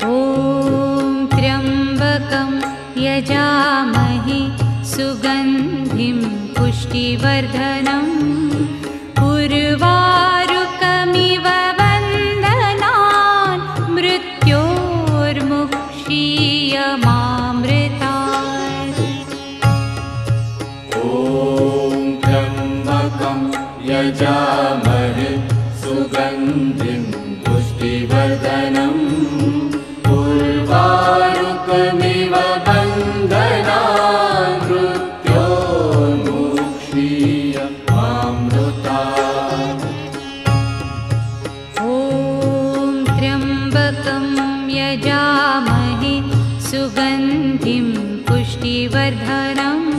ॐ त्र्यम्बकं यजामहे सुगन्धिं पुष्टिवर्धनम् उर्वारुकमिव बन्धनान् मृत्योर्मुक्षीयमामृतात्। ॐ त्र्यम्बकं यजामहे सुगन्धिं पुष्टिवर्धनम् उर्वारुकमिव बन्धनान् मृत्योर्मुक्षीयमामृतात्। ॐ त्र्यम्बकं यजामहे सुगन्धिं पुष्टिवर्धनम्